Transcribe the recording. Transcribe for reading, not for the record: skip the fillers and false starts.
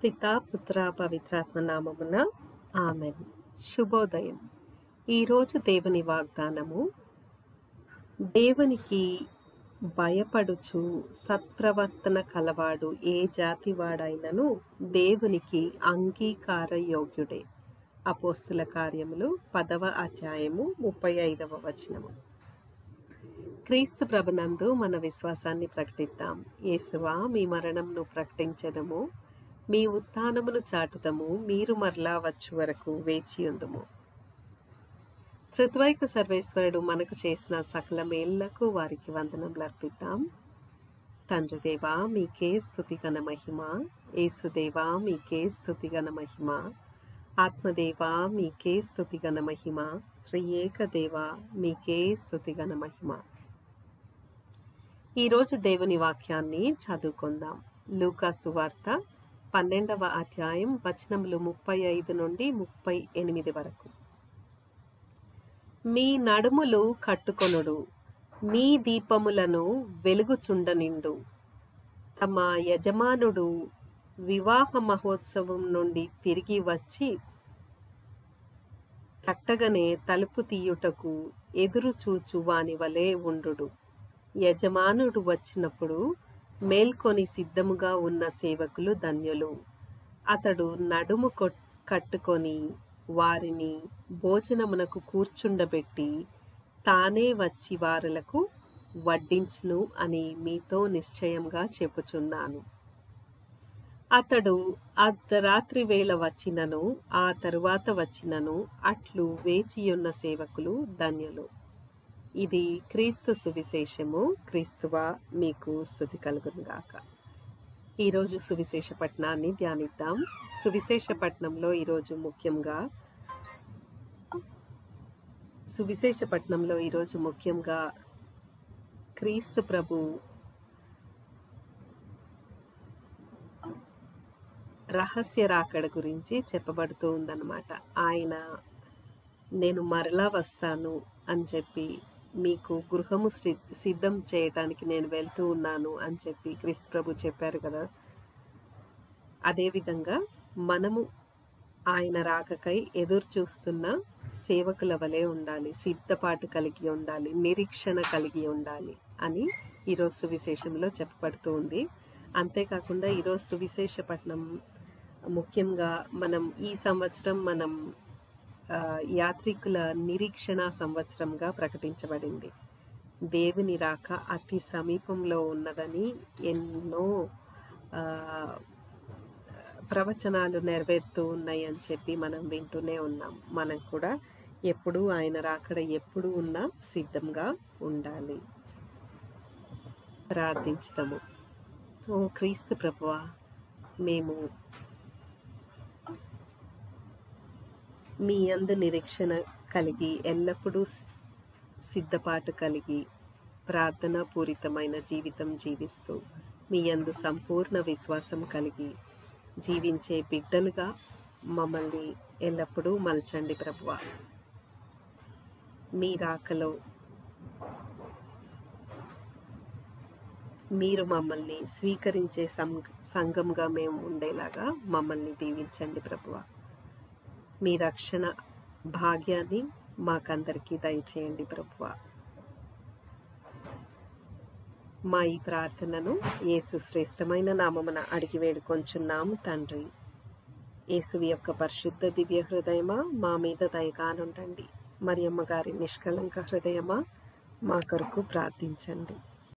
పితా పుత్ర పవిత్రాత్మ నామమున ఆమెన్. శుభోదయం. ఈరోజు దేవుని వాగ్దానము, దేవునికి భయపడుచు సత్ప్రవర్తన కలవాడు ఏ జాతివాడైనను దేవునికి అంగీకార యోగ్యుడే. అపోస్తుల కార్యములు 10వ అధ్యాయము 35వ వచనము. క్రీస్తు ప్రభునందు మన విశ్వాసాన్ని ప్రకటిద్దాం. యేసువా, మీ మరణంను ప్రకటించెదము, మీ ఉత్థానమును చాటుదము, మీరు మరలా వచ్చు వరకు వేచియుందుము. త్రిత్వైక సర్వేశ్వరుడు మనకు చేసిన సకల మేళ్లకు వారికి వందనములు అర్పిద్దాం. తండ్రి దేవా, మీకే స్తుతి ఘన మహిమ. యేసుదేవా, మీకే స్తుతి ఘన మహిమ. ఆత్మదేవా, మీకే స్తుతి ఘన మహిమ. త్రియేక దేవా, మీకే స్తుతి ఘన మహిమ. ఈరోజు దేవుని వాక్యాన్ని చదువుకుందాం. లూకా సువార్త 12వ అధ్యాయం వచనములు 35 నుండి 38 వరకు. మీ నడుములు కట్టుకొనుడు, మీ దీపములను వెలుగుచుండనిండు. తమ యజమానుడు వివాహ మహోత్సవం నుండి తిరిగి వచ్చి తట్టగనే తలుపు తీయుటకు ఎదురు చూచు వాని వలె ఉండుడు. యజమానుడు వచ్చినప్పుడు మేల్కొని సిద్ధముగా ఉన్న సేవకులు ధన్యులు. అతడు నడుము కట్టుకొని వారిని భోజనమునకు కూర్చుండబెట్టి తానే వచ్చి వారలకు వడ్డించును అని మీతో నిశ్చయంగా చెప్పుచున్నాను. అతడు అర్ధరాత్రి వేళ వచ్చినను ఆ తరువాత వచ్చినను అట్లు వేచియున్న సేవకులు ధన్యులు. ఇది క్రీస్తు సువిశేషము. క్రీస్తువా, మీకు స్తుతి కలుగునుగాక. ఈరోజు సువిశేష పట్టణాన్ని ధ్యానిద్దాం. సువిశేష పట్టణంలో ఈరోజు ముఖ్యంగా క్రీస్తు ప్రభు రహస్య రాకడ గురించి చెప్పబడుతూ ఉందన్నమాట. ఆయన నేను మరలా వస్తాను అని చెప్పి, మీకు గృహము సిద్ధం చేయటానికి నేను వెళ్తూ ఉన్నాను అని చెప్పి క్రీస్తు ప్రభు చెప్పారు కదా. అదేవిధంగా మనము ఆయన రాకకై ఎదురు చూస్తున్న సేవకుల వలె ఉండాలి, సిద్ధపాటు కలిగి ఉండాలి, నిరీక్షణ కలిగి ఉండాలి అని ఈరోజు సువిశేషంలో చెప్పబడుతూ ఉంది. అంతేకాకుండా ఈరోజు సువిశేష పట్టణం ముఖ్యంగా ఈ సంవత్సరం మనం యాత్రికుల నిరీక్షణ సంవత్సరంగా ప్రకటించబడింది. దేవుని రాక అతి సమీపంలో ఉన్నదని ఎన్నో ప్రవచనాలు నెరవేరుతూ ఉన్నాయి అని చెప్పి మనం వింటూనే ఉన్నాం. మనం కూడా ఎప్పుడు ఆయన రాకడ ఎప్పుడు ఉన్నా సిద్ధంగా ఉండాలి. ప్రార్థించుదాము. ఓ క్రీస్తు ప్రభువా, మేము మీ యందు నిరీక్షణ కలిగి ఎల్లప్పుడూ సిద్ధపాటు కలిగి ప్రార్థనా పూరితమైన జీవితం జీవిస్తూ మీ యందు సంపూర్ణ విశ్వాసం కలిగి జీవించే బిడ్డలుగా మమ్మల్ని ఎల్లప్పుడూ మలచండి ప్రభువా. మీ రాకలో మీరు మమ్మల్ని స్వీకరించే సంఘంగా మేము ఉండేలాగా మమ్మల్ని దీవించండి ప్రభువా. మీ రక్షణ భాగ్యాన్ని మాకందరికీ దయచేయండి ప్రభువా. మా ఈ ప్రార్థనను యేసు శ్రేష్టమైన నామమున అడిగి వేడుకొంచున్నాము తండ్రి. యేసు యొక్క పరిశుద్ధ దివ్య హృదయమా, మా మీద దయగానుండండి. మరియమ్మ గారి నిష్కళంక హృదయమా, మా కొరకు ప్రార్థించండి.